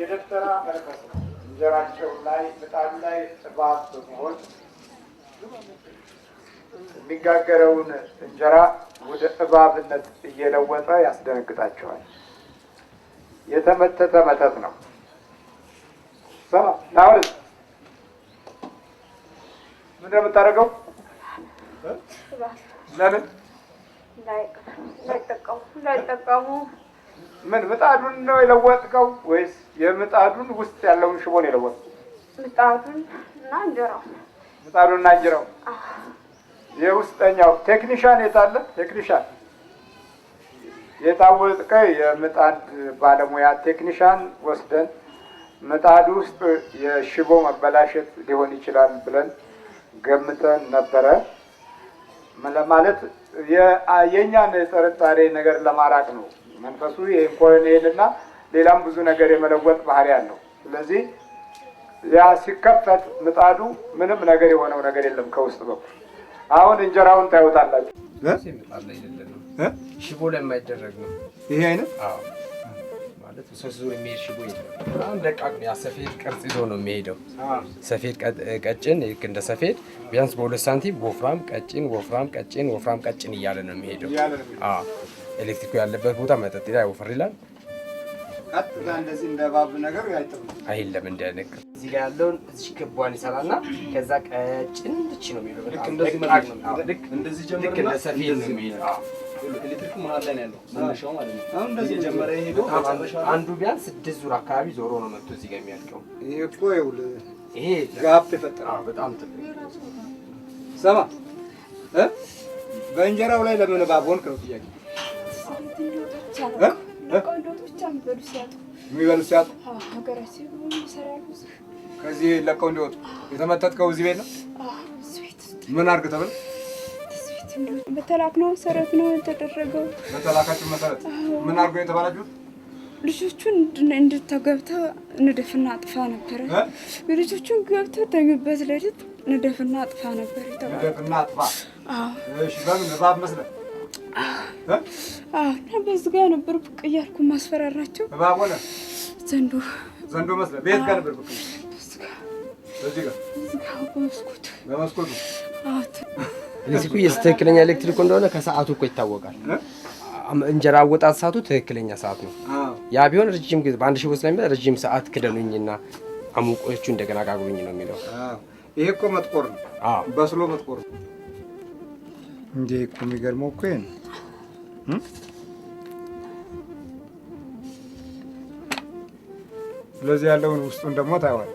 የደብተራ መንፈስ እንጀራቸው ላይ ምጣዱ ላይ እባብ በመሆን የሚጋገረውን እንጀራ ወደ እባብነት እየለወጠ ያስደነግጣቸዋል። የተመተተ መተት ነው። ናውል ምን እንደምታደርገው ለምን ላይጠቀሙ ምን ምጣዱን ነው የለወጥከው ወይስ የምጣዱን ውስጥ ያለውን ሽቦ ነው የለወጥከው? ምጣዱንና እንጀራው። ምጣዱንና እንጀራው። የውስጠኛው ቴክኒሻን የታለ? ቴክኒሻን የታወቀ የምጣድ ባለሙያ ቴክኒሻን ወስደን ምጣዱ ውስጥ የሽቦ መበላሸት ሊሆን ይችላል ብለን ገምተን ነበረ። ማለት የኛን ጥርጣሬ ነገር ለማራቅ ነው። መንፈሱ የኢንኮኔልና ሌላም ብዙ ነገር የመለወጥ ባህሪ አለው። ስለዚህ ያ ሲከፈት ምጣዱ ምንም ነገር የሆነው ነገር የለም ከውስጥ በኩል። አሁን እንጀራውን ታዩታላችሁ። ሽቦ ላይ የማይደረግ ነው ይሄ አይነት። አዎ ማለት ሶስት ዙር የሚሄድ ሽቦ የለም። አሁን ደቃቅ ነው። ሰፌድ ቅርጽ ይዞ ነው የሚሄደው። ሰፌድ ቀጭን ልክ እንደ ሰፌድ ቢያንስ በ2 ሳንቲም ወፍራም ቀጭን ወፍራም ቀጭን ወፍራም ቀጭን እያለ ነው የሚሄደው። አዎ ኤሌክትሪኩ ያለበት ቦታ መጠጥ ላይ ወፈር ይላል። ቀጥታ እንደዚህ እንደ ባብ ነገር አይደለም እንደነቅ እዚህ ጋር ያለውን እዚህ ክቧን ይሰራና ከዛ ቀጭን ልጅ ነው የሚለው። ልክ እንደዚህ ማለት ነው። ልክ እንደዚህ ጀመረና ልክ እንደ ሰፌድ ነው የሚሄደው። አዎ ኤሌክትሪኩ መሀል ላይ ነው ያለው መነሻው ማለት ነው። አሁን እንደዚህ ጀመረ ይሄዶ አንዱ ቢያንስ 6 ዙር አካባቢ ዞሮ ነው መጥቶ እዚህ ጋር የሚያልቀው። ይሄ እኮ ይሄ ጋፕ የፈጠረው በጣም ትልቅ ሰማ በእንጀራው ላይ ለምን እባብ ሆንክ ነው ጥያቄ። የሚበሉ ሲያጡ ከዚህ ለቀው እንዲወጡ የተመተትከው እዚህ ቤት ነው። ምን አድርግ ተብለህ በተላክነው መሰረት ነው የተደረገው። በተላካችሁ መሰረት ምን አድርገው የተባላችሁት? ልጆቹን እንድትገብተው ንደፍና አጥፋ ነበረ። ልጆቹን ገብተው ተኙበት ሌሊት ንደፍና አጥፋ ነበር የተባለው። ንደፍና አጥፋ። እሺ በምን እባብ መስለህ? እና በዚህ ጋር ነበር ብቅ እያልኩ ማስፈራራቸው። እባብ ሆነ? ዘንዶ መስለህ? ቤት ጋር ነበር ብቅ? በዚህ ጋር በመስኮቱ። ኤሌክትሪኩ ትክክለኛ ኤሌክትሪክ እንደሆነ ከሰዓቱ እኮ ይታወቃል። እንጀራ አወጣጥ ሰዓቱ ትክክለኛ ሰዓት ነው። ያ ቢሆን ረጅም ጊዜ በአንድ ሺህ ወስደን ረጅም ሰዓት ክደኑኝና አሙቆቹ እንደገና ጋግሩኝ ነው የሚለው። ይሄ እኮ መጥቆር ነው። በስሎ መጥቆር ነው እንዴ እኮ የሚገርመው እኮ ነው። ስለዚህ ያለውን ውስጡን ደግሞ ታይዋል።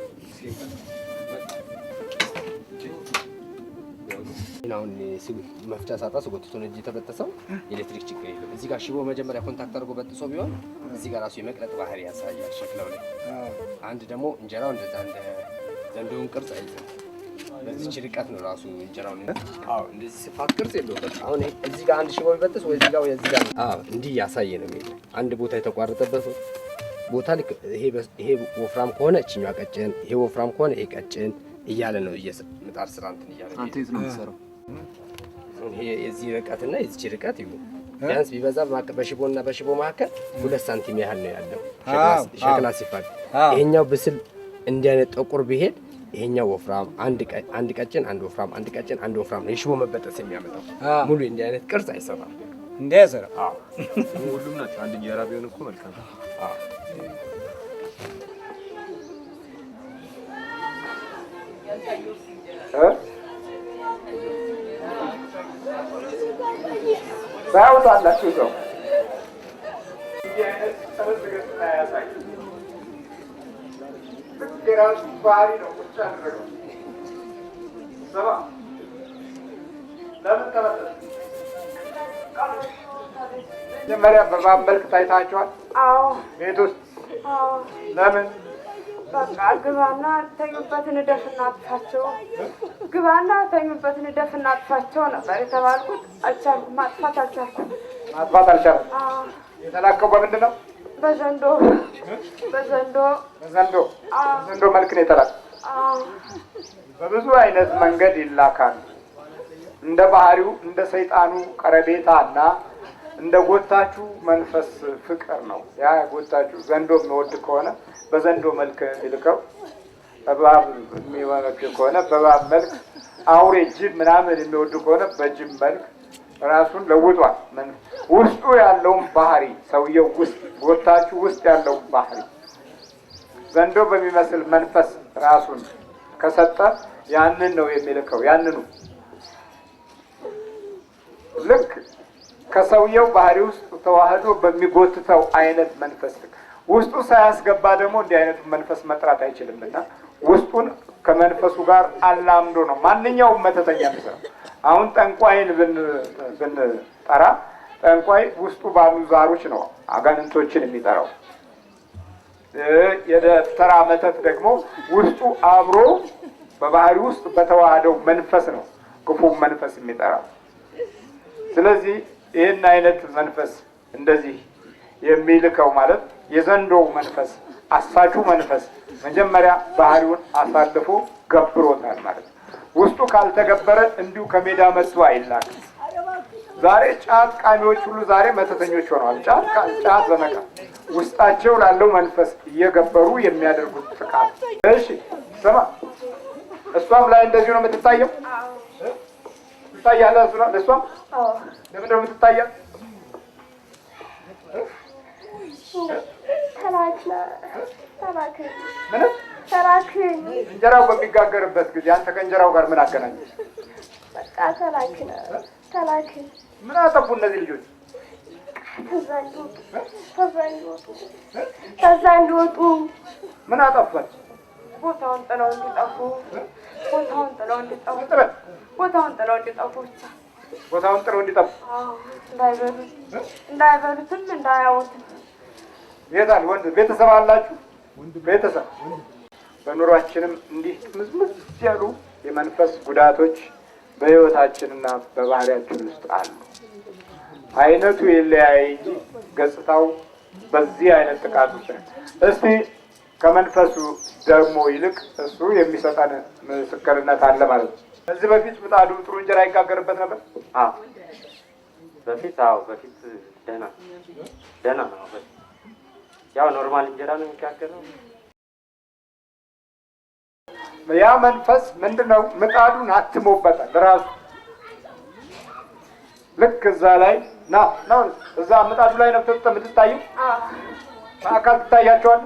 አሁን መፍቻ ሳጣ ስጎትቶ ነው እንጂ የተበጠሰው ኤሌክትሪክ ችግር የለም። እዚህ ጋር ሽቦ መጀመሪያ ኮንታክት አድርጎ በጥሶ ቢሆን እዚህ ጋር ራሱ የመቅለጥ ባህሪ ያሳያል ሸክላው ላይ። አንድ ደግሞ እንጀራው እንደዛ እንደ ዘንዶውን ቅርጽ አይዝም። በዚህ ርቀት ነው ራሱ እንጀራው። አዎ እንደዚህ ስፋት ቅርጽ የለውም። በቃ አሁን እዚህ ጋር አንድ ሽቦ ቢበጥስ ወይ እዚህ ጋር ወይ እዚህ ጋር እንዲህ ያሳየ ነው የሚሄድ። አንድ ቦታ የተቋረጠበት ቦታ ልክ ይሄ ወፍራም ከሆነ እችኛዋ ቀጭን፣ ይሄ ወፍራም ከሆነ ይሄ ቀጭን እያለ ነው ምጣድ ስራ እንትን እያለ ነው። አንተ የት ነው የምትሰራው? ይሄ የዚህ ርቀትና የዚህ ርቀት ይሁን ቢያንስ ቢበዛ በሽቦና በሽቦ መካከል 2 ሳንቲም ያህል ነው ያለው ሸክላ ሲፋቅ። ይሄኛው ብስል እንዲህ አይነት ጥቁር ቢሄድ ይሄኛው ወፍራም አንድ ቀጭን አንድ ወፍራም አንድ ቀጭን አንድ ወፍራም ነው የሽቦ መበጠስ የሚያመጣው። ሙሉ እንዲህ አይነት ቅርጽ አይሰራም። እንዴ ያሰራ? አዎ ሁሉም ናቸው። አንድ እንጀራ ቢሆን እኮ መልካም ነው። አዎ ታውታላችሁ ሰው የራሱ ባህሪ ነው። ቁጭ አድርገው ሰባ ለምን ተመለሰ? መጀመሪያ በእባብ መልክ ታይታችኋል? አዎ ቤት ውስጥ። ለምን? በቃ ግባና ተኙበት ንደፍና አጥፋቸው፣ ግባና ተኙበት ንደፍና አጥፋቸው ነበር የተባልኩት። አልቻልኩም፣ ማጥፋት አልቻልኩም። ማጥፋት አልቻልኩም። የተላከው በምንድን ነው? በዘንዶ በዘንዶ በዘንዶ መልክ ነው የተላከው። በብዙ አይነት መንገድ ይላካል። እንደ ባህሪው እንደ ሰይጣኑ ቀረቤታና እንደ ጎታችሁ መንፈስ ፍቅር ነው። ያ ጎታችሁ ዘንዶ የሚወድ ከሆነ በዘንዶ መልክ ይልከው፣ እባብ የሚወድ ከሆነ በእባብ መልክ፣ አውሬ ጅብ ምናምን የሚወድ ከሆነ በጅብ መልክ ራሱን ለውጧል። ውስጡ ያለውን ባህሪ ሰውየው ውስጥ ጎታችሁ ውስጥ ያለውን ባህሪ ዘንዶ በሚመስል መንፈስ ራሱን ከሰጠ ያንን ነው የሚልከው። ያንኑ ልክ ከሰውየው ባህሪ ውስጥ ተዋህዶ በሚጎትተው አይነት መንፈስ ውስጡ ሳያስገባ ደግሞ እንዲህ አይነቱ መንፈስ መጥራት አይችልምና ውስጡን ከመንፈሱ ጋር አላምዶ ነው ማንኛውም መተተኛ የሚሰራው። አሁን ጠንቋይን ብንጠራ ጠንቋይ ውስጡ ባሉ ዛሮች ነው አጋንንቶችን የሚጠራው። የደፍተራ መተት ደግሞ ውስጡ አብሮ በባህሪ ውስጥ በተዋህደው መንፈስ ነው ክፉ መንፈስ የሚጠራው። ስለዚህ ይህን አይነት መንፈስ እንደዚህ የሚልከው ማለት የዘንዶው መንፈስ አሳቹ መንፈስ መጀመሪያ ባህሪውን አሳልፎ ገብሮታል ማለት ነው። ውስጡ ካልተገበረ እንዲሁ ከሜዳ መጥቶ አይላክም። ዛሬ ጫት ቃሚዎች ሁሉ ዛሬ መተተኞች ሆነዋል። ጫት በመቃም ውስጣቸው ላለው መንፈስ እየገበሩ የሚያደርጉት ጥቃት። እሺ ስማ፣ እሷም ላይ እንደዚህ ነው የምትታየው። ትታያለህ? እሷም ለምንድን ነው የምትታየው? ተላክን እንጀራው በሚጋገርበት ጊዜ አንተ ከእንጀራው ጋር ምን አገናኘሽ? በቃ ተላክን ምን አጠፉ እነዚህ ልጆች? ከዛ እንዲወጡ ምን አጠፋች? ቦታውን ጥለው እንዲጠፉ ብቻ ቦታውን ጥለው እንዲጠፉ እንዳይበሉትም እንዳያዩትም። የታል ወንድ ቤተሰብ አላችሁ? ቤተሰብ በኑሯችንም እንዲህ ምዝምዝ ያሉ የመንፈስ ጉዳቶች በህይወታችንና በባህሪያችን ውስጥ አሉ። አይነቱ ይለያይ እንጂ ገጽታው በዚህ አይነት ጥቃት ውስጥ ነው። እስቲ ከመንፈሱ ደግሞ ይልቅ እሱ የሚሰጠን ምስክርነት አለ ማለት ነው። ከዚህ በፊት ምጣዱ ጥሩ እንጀራ ይጋገርበት ነበር? በፊት ደህና ነው። ያው ኖርማል እንጀራ ነው የሚጋገረው። ያ መንፈስ ምንድነው? ምጣዱን አትሞበታል ራሱ። ልክ እዛ ላይ ነው እዛ ምጣዱ ላይ ነው የምትታየው። በአካል ትታያቸዋል።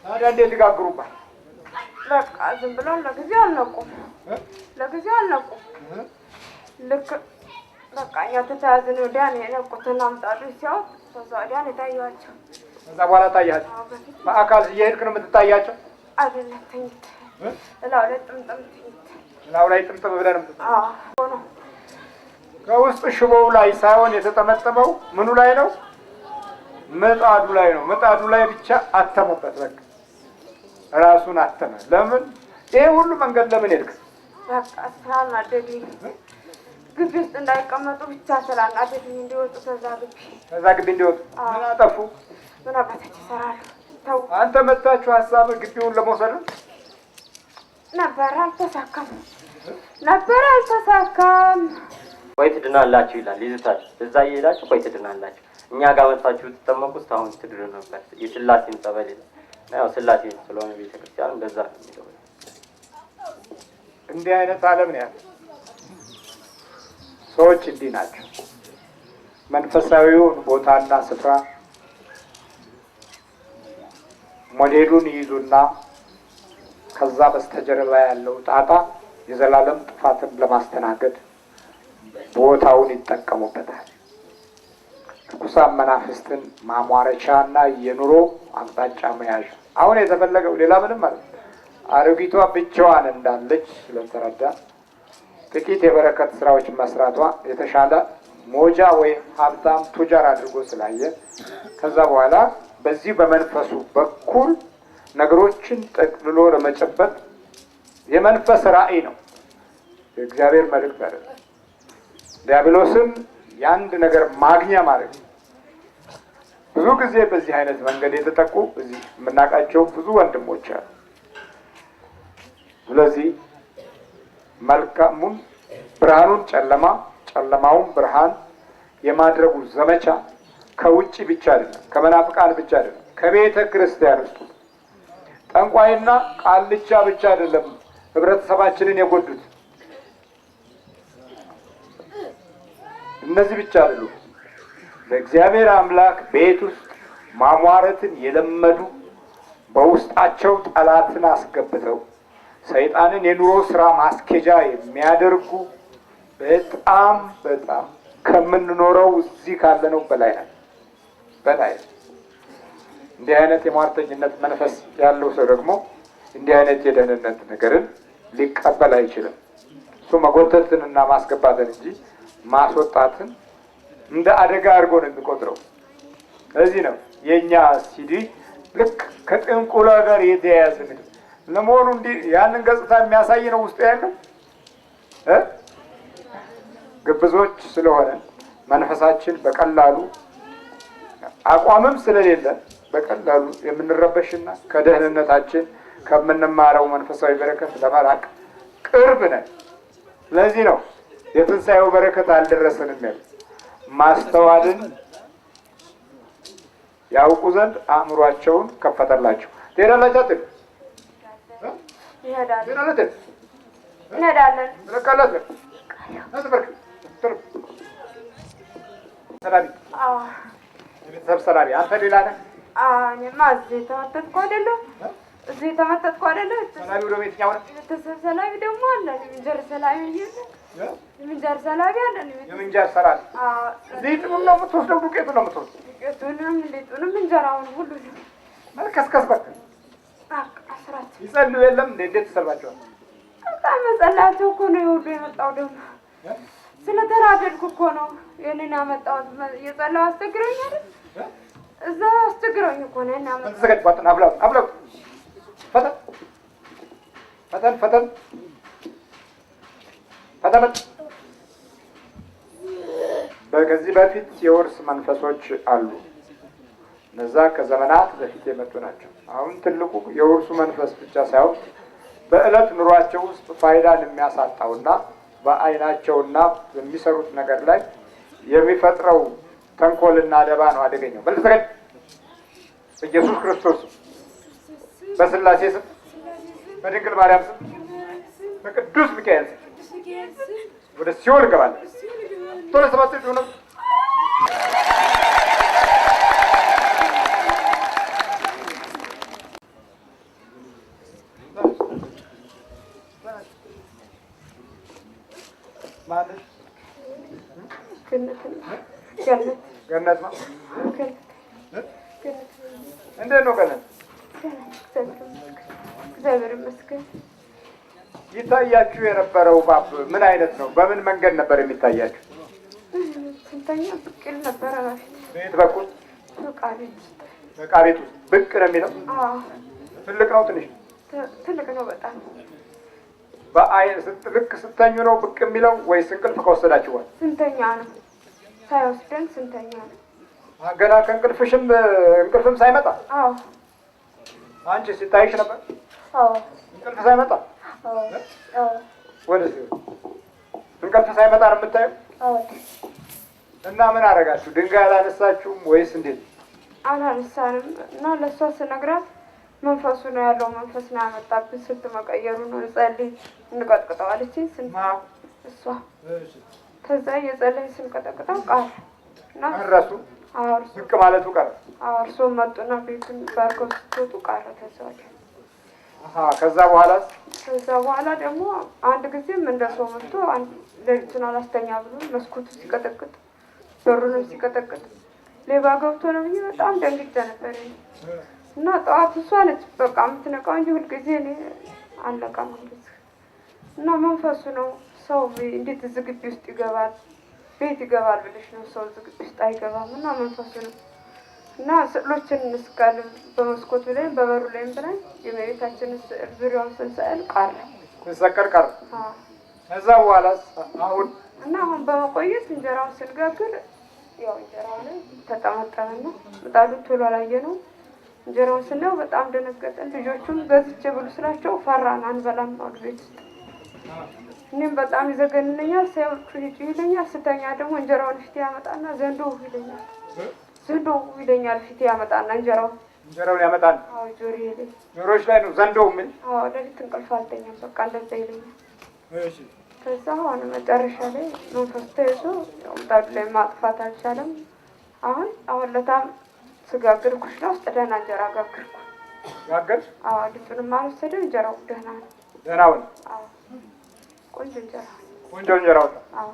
ታዲያ እንዴት ይጋግሩባል? በቃ ዝም ብለው ለጊዜው አልነቁም። ልክ በቃ እኛ ተያዝን ወዲያ ነው የነቁትና ምጣዱ ሲያወጥ ከዛ ወዲያ ነው የታየኋቸው። ከዛ በኋላ ታያቸው። በአካል እየሄድክ ነው የምትታያቸው? አይደለም ተኝት እላው ላይ ጥምጥም ብለህ ነው የምትታየው። ከውስጥ ሽቦው ላይ ሳይሆን የተጠመጠመው ምኑ ላይ ነው? ምጣዱ ላይ ነው። ምጣዱ ላይ ብቻ አተመበት። በቃ ራሱን አተመ። ለምን ይሄ ሁሉ መንገድ ለምን ሄድክ? በቃ ስላናደዱኝ ግቢ ውስጥ እንዳይቀመጡ ብቻ ስላናደዱኝ እንዲወጡ ከዛ ግቢ እንዲወጡ። ምን አጠፉ? ምን አባታቸው ይሰራሉ? ተው አንተ መጣችሁ ሀሳብ ግቢውን ለመውሰድ ነበር፣ አልተሳካም። ቆይ ትድናላችሁ ይላል ይዝታል። እዛ እየሄዳችሁ ቆይ ትድናላችሁ። እኛ ጋር መጣችሁ ትጠመቁ እስካሁን ትድኑ ነበር። የስላሴን ጸበል ያው ስላሴ ስለሆነ ቤተክርስቲያን እንደዛ ነው የሚለው። እንዲህ አይነት ዓለም ነው ያለው። ሰዎች እንዲህ ናቸው። መንፈሳዊውን ቦታና ስፍራ ሞዴሉን ይይዙና ከዛ በስተጀርባ ያለው ጣጣ የዘላለም ጥፋትን ለማስተናገድ ቦታውን ይጠቀሙበታል። ርኩሳን መናፍስትን ማሟረቻና የኑሮ አቅጣጫ መያዣ። አሁን የተፈለገው ሌላ ምንም ማለት ነው። አሮጊቷ ብቻዋን እንዳለች ስለተረዳ ጥቂት የበረከት ስራዎች መስራቷ የተሻለ ሞጃ ወይም ሀብታም ቱጃር አድርጎ ስላየ ከዛ በኋላ በዚህ በመንፈሱ በኩል ነገሮችን ጠቅልሎ ለመጨበጥ የመንፈስ ራእይ ነው። የእግዚአብሔር መልእክት አይደለም። ዲያብሎስም የአንድ ነገር ማግኛ ማለት ነው። ብዙ ጊዜ በዚህ አይነት መንገድ የተጠቁ እዚህ የምናውቃቸው ብዙ ወንድሞች አሉ። ስለዚህ መልካሙን ብርሃኑን ጨለማ፣ ጨለማውን ብርሃን የማድረጉ ዘመቻ ከውጭ ብቻ አይደለም፣ ከመናፍቃን ብቻ አይደለም፣ ከቤተ ክርስቲያን ውስጥ ጠንቋይና ቃልቻ ብቻ አይደለም ህብረተሰባችንን የጎዱት። እነዚህ ብቻ አይደሉም። በእግዚአብሔር አምላክ ቤት ውስጥ ማሟረትን የለመዱ በውስጣቸው ጠላትን አስገብተው ሰይጣንን የኑሮ ስራ ማስኬጃ የሚያደርጉ በጣም ከምንኖረው እዚህ ካለነው በላይ ነው። በላይ እንዲህ አይነት የሟርተኝነት መንፈስ ያለው ሰው ደግሞ እንዲህ አይነት የደህንነት ነገርን ሊቀበል አይችልም። እሱ መጎተትንና ማስገባትን እንጂ ማስወጣትን እንደ አደጋ አድርጎ ነው የሚቆጥረው። ለዚህ ነው የኛ ሲዲ ልክ ከጥንቁላ ጋር የተያያዘ ነው። ለመሆኑ እንዲህ ያንን ገጽታ የሚያሳይ ነው ውስጡ ያለው ግብዞች ስለሆነ መንፈሳችን በቀላሉ አቋምም ስለሌለ በቀላሉ የምንረበሽና ከደህንነታችን ከምንማረው መንፈሳዊ በረከት ለመራቅ ቅርብ ነን። ለዚህ ነው የትንሣኤው በረከት አልደረሰንም ያለ ማስተዋልን ያውቁ ዘንድ አእምሯቸውን ከፈተላቸው። ትሄዳላችሁ እንሄዳለን። ቤተሰብ ሰላቢ አንተ ሌላ ነህ? እኔማ እዚህ የተመተትኩ አይደለሁ። ሰላቢ ወደ የትኛው ነህ? ቤተሰብ ሰላቢ ደግሞ አለ። የምንጀር ሰላቢ የምንጀር ሰላቢ አለ። የምንጀር ሰላቢ ሊጡን ነው የምትወስደው? ዱቄቱን ነው የምትወስደው? ዱቄቱንም ሊጡንም እንጀራውን ሁሉ መልከስከስ በቃ አስራት ይጸልዩ የለም እንዴ? እንዴት ተሰልባቸዋል? በጣም መጸላቸው እኮ ነው የሁሉ የመጣው። ደግሞ ስለተራደድኩ እኮ ነው የኔን ያመጣሁት። የጸላው አስቸግረኝ አይደል? እዛ አስቸግረኝ እኮ ነው እና ተዘጋጅ። አብላው ፈተን ከዚህ በፊት የውርስ መንፈሶች አሉ። እነዛ ከዘመናት በፊት የመጡ ናቸው። አሁን ትልቁ የውርሱ መንፈስ ብቻ ሳይሆን በዕለት ኑሯቸው ውስጥ ፋይዳን የሚያሳጣውና በዓይናቸውና በሚሰሩት ነገር ላይ የሚፈጥረው ተንኮልና ደባ ነው አደገኛው። በልተገኝ በኢየሱስ ክርስቶስ በስላሴ ስም በድንግል ማርያም ስም በቅዱስ ሚካኤል ስም ወደ ሲኦል እገባለሁ። ቶሎ ሰባት ነው ማለት ገነት ነው። እንዴት ነው ገነት? እግዚአብሔር ይመስገን። ይታያችሁ የነበረው ባብ ምን አይነት ነው? በምን መንገድ ነበር የሚታያችሁ? ስንተኛ ብቅ ይል ነበረ በፊት። በየት በኩል? በዕቃ ቤት ውስጥ ብቅ ነው የሚለው? ትልቅ ነው ትንሽ? ትልቅ ነው በጣም። በአይን ልክ ስተኙ ነው ብቅ የሚለው ወይስ እንቅልፍ ከወሰዳችኋል? ስንተኛ ነው ሳይወስደን ስንተኛ ነው? ገና ከእንቅልፍሽም እንቅልፍም ሳይመጣ? አዎ። አንቺ ሲታይሽ ነበር? አዎ። እንቅልፍ ሳይመጣ? አዎ። ወደዚህ እንቅልፍ ሳይመጣ ነው የምታየው? አዎ። እና ምን አደረጋችሁ? ድንጋይ አላነሳችሁም ወይስ እንዴት? አላነሳንም እና ለእሷ ስነግራት መንፈሱ ነው ያለው፣ መንፈስ ነው ያመጣብን፣ ስልት መቀየሩ ነው፣ እንጸልይ እንቀጥቅጠው አለችኝ። እሷ ከዛ እየጸለይን ስንቀጠቅጠው ቃል እና እረሱ ብቅ ማለቱ ቀረ። እርሶ መጡና ቤቱን ባርከው ስትወጡ ቀረ ተሰዋል። ከዛ በኋላ ደግሞ አንድ ጊዜም እንደሰው መጥቶ ሌሊቱን አላስተኛ ብሎ መስኮቱ ሲቀጠቅጥ በሩንም ሲቀጠቅጥ ሌባ ገብቶ ነው ብዬ በጣም ደንግጬ ነበር። እና ጠዋት እሷ ነች በቃ የምትነቃው እንጂ ሁልጊዜ እኔ አልነቃም። እና መንፈሱ ነው። ሰው እንዴት እዚህ ግቢ ውስጥ ይገባል? ቤት ይገባል ብለሽ ነው? ሰው እዚህ ግቢ ውስጥ አይገባም። እና መንፈሱ ነው። እና ስዕሎችን እንስቃለን በመስኮቱ ላይም በበሩ ላይም ብለን የእመቤታችንን ስዕል ዙሪያውን ስንሰዕል ቀረ፣ ስንሰቀል ቀረ። ከዛ በኋላ አሁን በመቆየት እንጀራውን ስንጋግር ያው እንጀራው ላይ ተጠመጠመና ምጣዱን ቶሎ አላየነውም። እንጀራውን ስናየው በጣም ደነገጠን። ልጆቹም ገዝቼ ብሉ ስላቸው ፈራን፣ አንበላም አሉ ቤት ውስጥ። እኔም በጣም ይዘገንነኛል። ሳይወጡ ሂጂ ይለኛል። ስተኛ ደግሞ እንጀራውን ፊቴ ያመጣና ዘንዶ ይለኛል። ዘንዶ ይለኛል። ፊቴ ያመጣና እንጀራውን ያመጣል። አዎ ጆሮዬ ላይ ጆሮሽ ላይ ነው ዘንዶ ምን? አዎ ለሊት እንቅልፍ አልተኛም። በቃ እንደዛ ይለኛል። እሺ ከዛ አሁን መጨረሻ ላይ መንፈስ ተይዞ ምጣዱ ላይ ማጥፋት አልቻለም። አሁን ለታም ስጋግር ኩሽና ውስጥ ደህና እንጀራ ጋግርኩ። ጋገርሽ? አዎ ሊጡንም አልወሰደም። እንጀራው ደህና ነው። ደህናውን? አዎ ቆንጆ እንጀራ ወጣ። አዎ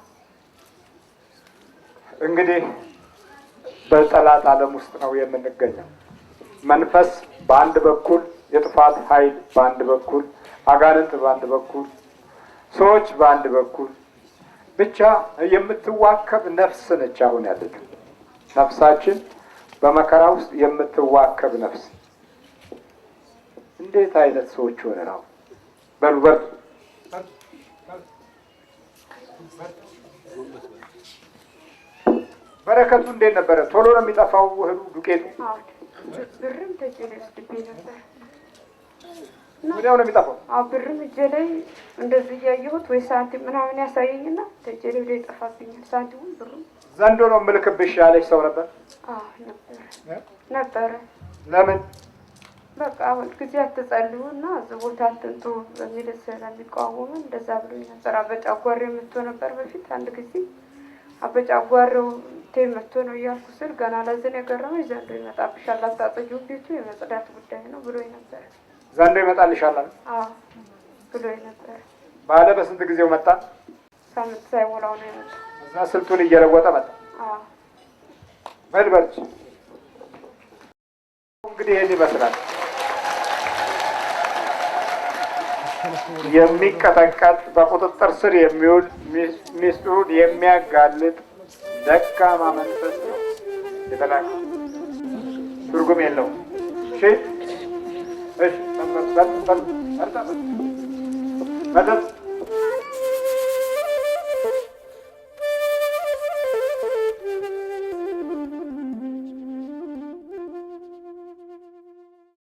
እንግዲህ በጠላት ዓለም ውስጥ ነው የምንገኘው። መንፈስ በአንድ በኩል፣ የጥፋት ኃይል በአንድ በኩል፣ አጋንንት በአንድ በኩል፣ ሰዎች በአንድ በኩል፣ ብቻ የምትዋከብ ነፍስ ነች አሁን ያለችው። ነፍሳችን በመከራ ውስጥ የምትዋከብ ነፍስ። እንዴት አይነት ሰዎች ሆነ ነው? በሉ በርቱ። በረከቱ እንዴት ነበረ? ቶሎ ነው የሚጠፋው እህሉ ዱቄቱ? ብርም ተጄ ላይ ወስድብኝ ነበር። ወዲያው ነው የሚጠፋው? አዎ ብርም እጄ ላይ እንደዚህ እያየሁት ወይ ሳንቲም ምናምን ያሳየኝና ተጄ ላይ ወደ ይጠፋብኛል። ሳንቲሙም ብሩም። ዘንዶ ነው ምልክብሽ ያለች ሰው ነበር? አዎ ነበረ። ለምን? በቃ አሁን ጊዜ አትጸልዩ እና እዚህ ቦታ አትንጡ በሚል ስለሚቃወምን እንደዛ ብሎኝ ነበር። አበጫጓሬ መጥቶ ነበር በፊት አንድ ጊዜ። አበጫጓሬው መጥቶ ነው እያልኩ ስል ገና ለዝን የገረመኝ ዘንዶ ይመጣብሻል፣ አታጽጂው፣ ቤቱ የመጽዳት ጉዳይ ነው ብሎኝ ነበር። ዘንዶ ይመጣልሻል? አዎ ብሎኝ ነበር። ባለ በስንት ጊዜው መጣ? ሳምንት ሳይሞላው ነው የመጣው። እዛ ስልቱን እየለወጠ መጣ። አዎ በልበልች። እንግዲህ ይህን ይመስላል የሚቀጠቀጥ በቁጥጥር ስር የሚውል ሚስጥሩን የሚያጋልጥ ደካማ መንፈስ ነው የተላከ። ትርጉም የለውም። እሺ እሺ